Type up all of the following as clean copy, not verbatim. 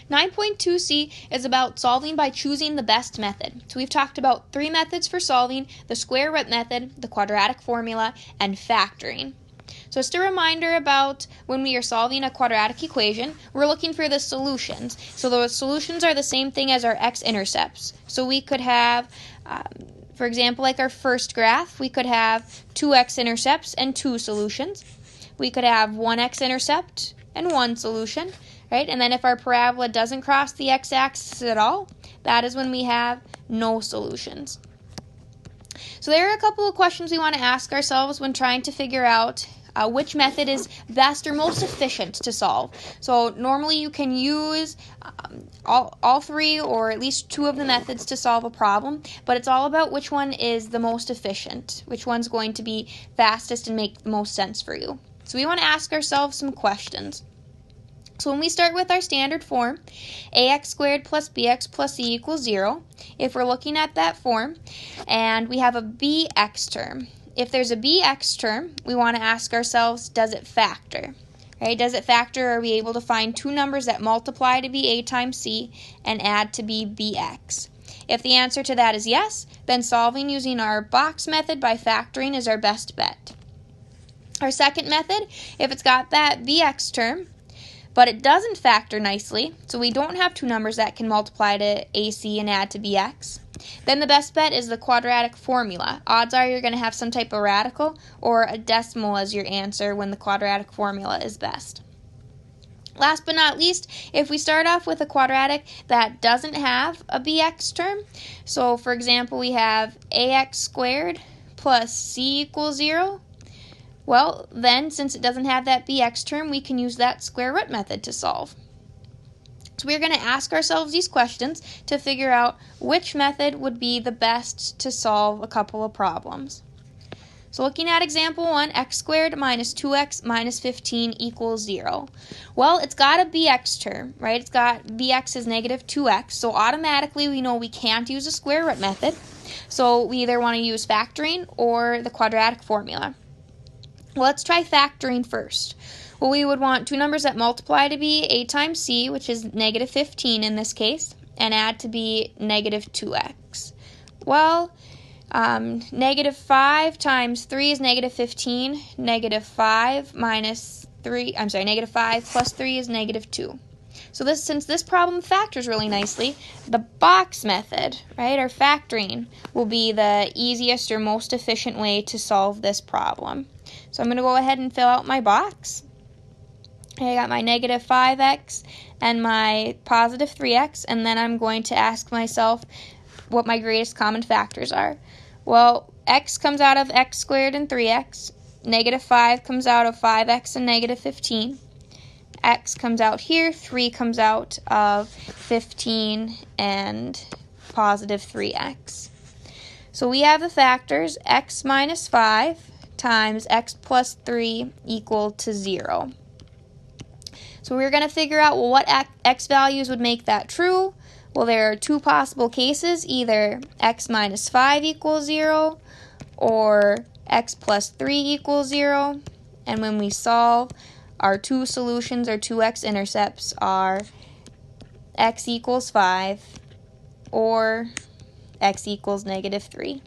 9.2c is about solving by choosing the best method. So we've talked about 3 methods for solving: the square root method, the quadratic formula, and factoring. So just a reminder about when we are solving a quadratic equation, we're looking for the solutions. So the solutions are the same thing as our x-intercepts. So we could have, for example, like our first graph, we could have 2 x-intercepts and 2 solutions. We could have 1 x-intercept and 1 solution, right? And then if our parabola doesn't cross the x-axis at all, that is when we have no solutions. So there are a couple of questions we want to ask ourselves when trying to figure out which method is best or most efficient to solve. So normally you can use all 3 or at least 2 of the methods to solve a problem, but it's all about which one is the most efficient, which one's going to be fastest and make the most sense for you. So we want to ask ourselves some questions. So when we start with our standard form, ax squared plus bx plus c equals 0, if we're looking at that form and we have a bx term, if there's a bx term, we want to ask ourselves, does it factor? Right? Does it factor? Are we able to find 2 numbers that multiply to be a times c and add to be bx? If the answer to that is yes, then solving using our box method by factoring is our best bet. Our second method, if it's got that bx term, but it doesn't factor nicely, so we don't have 2 numbers that can multiply to ac and add to bx, then the best bet is the quadratic formula. Odds are you're going to have some type of radical or a decimal as your answer when the quadratic formula is best. Last but not least, if we start off with a quadratic that doesn't have a bx term, so for example we have ax squared plus c equals 0, well, then, since it doesn't have that bx term, we can use that square root method to solve. So we're going to ask ourselves these questions to figure out which method would be the best to solve a couple of problems. So looking at example 1, x squared minus 2x minus 15 equals 0. Well, it's got a bx term, right? It's got bx is negative 2x, so automatically we know we can't use a square root method. So we either want to use factoring or the quadratic formula. Well, let's try factoring first. Well, we would want 2 numbers that multiply to be a times c, which is negative 15 in this case, and add to be negative 2x. Well, negative 5 times 3 is negative 15. Negative 5 plus 3 is negative 2. So since this problem factors really nicely, the box method, right, or factoring, will be the easiest or most efficient way to solve this problem. So I'm going to go ahead and fill out my box. I got my negative 5x and my positive 3x, and then I'm going to ask myself what my greatest common factors are. Well, x comes out of x squared and 3x. Negative 5 comes out of 5x and negative 15. X comes out here. 3 comes out of 15 and positive 3x. So we have the factors x minus 5 times x plus 3 equal to 0. So we're going to figure out, well, what x values would make that true. Well, there are 2 possible cases, either x minus 5 equals 0 or x plus 3 equals 0. And when we solve, our 2 solutions or 2 x-intercepts are x equals 5 or x equals negative 3.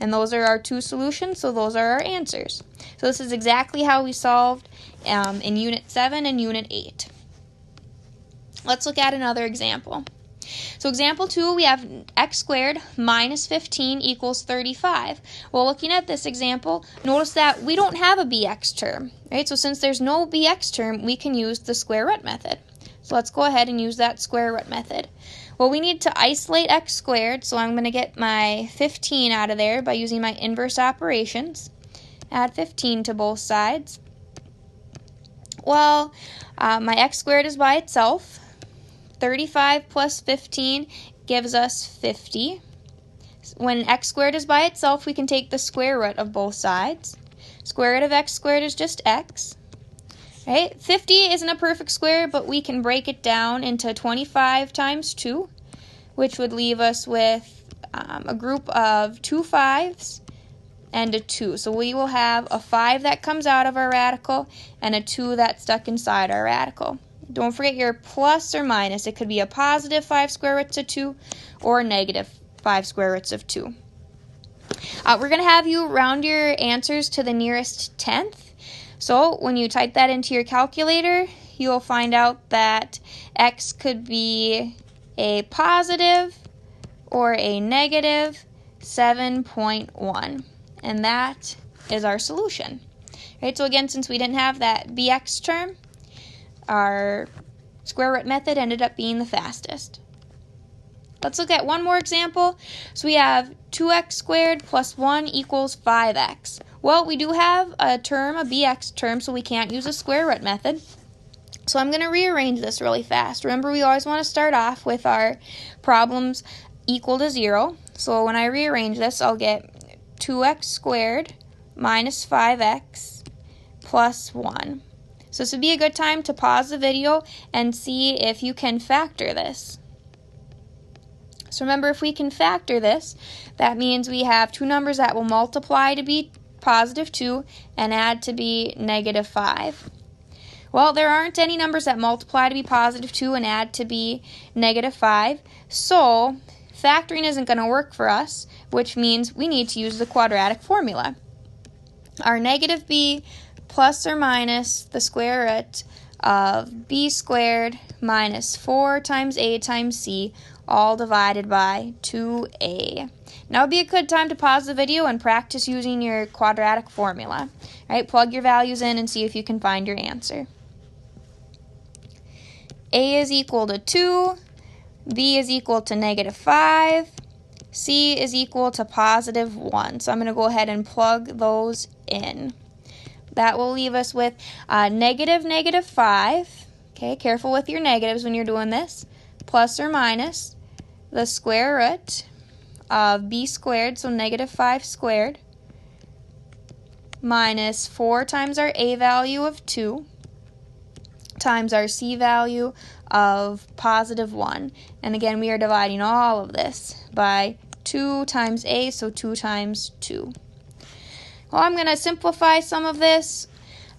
And those are our 2 solutions, so those are our answers. So this is exactly how we solved in Unit 7 and Unit 8. Let's look at another example. So example 2, we have x squared minus 15 equals 35. Well, looking at this example, notice that we don't have a bx term, right? So since there's no bx term, we can use the square root method. So let's go ahead and use that square root method. Well, we need to isolate x squared, so I'm going to get my 15 out of there by using my inverse operations. Add 15 to both sides. Well, my x squared is by itself. 35 plus 15 gives us 50. When x squared is by itself, we can take the square root of both sides. Square root of x squared is just x. Right? 50 isn't a perfect square, but we can break it down into 25 times 2, which would leave us with a group of 2 5s and a 2. So we will have a 5 that comes out of our radical and a 2 that's stuck inside our radical. Don't forget your plus or minus. It could be a positive 5 square roots of 2 or a negative 5 square roots of 2. We're going to have you round your answers to the nearest tenth. So when you type that into your calculator, you'll find out that x could be a positive or a negative 7.1. And that is our solution. Right, so again, since we didn't have that bx term, our square root method ended up being the fastest. Let's look at one more example. So we have 2x squared plus 1 equals 5x. Well, we do have a term, a bx term, so we can't use a square root method. So I'm going to rearrange this really fast. Remember, we always want to start off with our problems equal to 0. So when I rearrange this, I'll get 2x squared minus 5x plus 1. So this would be a good time to pause the video and see if you can factor this. So remember, if we can factor this, that means we have two numbers that will multiply to be positive 2 and add to be negative 5. Well, there aren't any numbers that multiply to be positive 2 and add to be negative 5, so factoring isn't going to work for us, which means we need to use the quadratic formula. Our negative b plus or minus the square root of b squared minus 4 times a times c, all divided by 2a. Now would be a good time to pause the video and practice using your quadratic formula. All right, plug your values in and see if you can find your answer. A is equal to 2, b is equal to negative 5, c is equal to positive 1. So I'm going to go ahead and plug those in. That will leave us with negative 5. Okay, careful with your negatives when you're doing this. Plus or minus the square root of b squared, so negative 5 squared, minus 4 times our a value of 2, times our c value of positive 1. And again, we are dividing all of this by 2 times a, so 2 times 2. Well, I'm going to simplify some of this.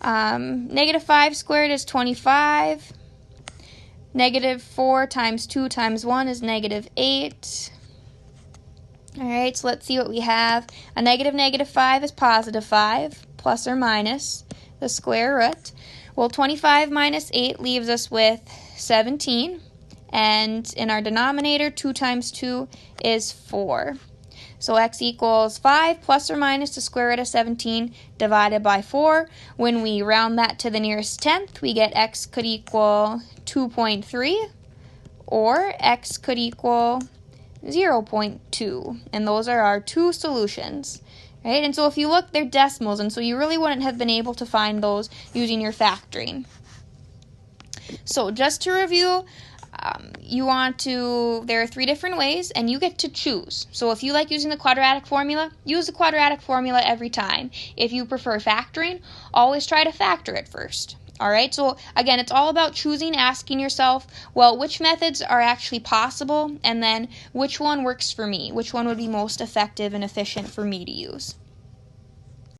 Negative 5 squared is 25. Negative 4 times 2 times 1 is negative 8. Alright, so let's see what we have. A negative 5 is positive 5, plus or minus the square root. Well, 25 minus 8 leaves us with 17. And in our denominator, 2 times 2 is 4. So x equals 5 plus or minus the square root of 17 divided by 4. When we round that to the nearest tenth, we get x could equal 2.3 or x could equal 0.2. And those are our two solutions. Right? And so if you look, they're decimals, and so you really wouldn't have been able to find those using your factoring. So just to review, there are 3 different ways, and you get to choose. So if you like using the quadratic formula, use the quadratic formula every time. If you prefer factoring, always try to factor it first. Alright, so again, it's all about choosing, asking yourself, well, which methods are actually possible, and then which one works for me? Which one would be most effective and efficient for me to use?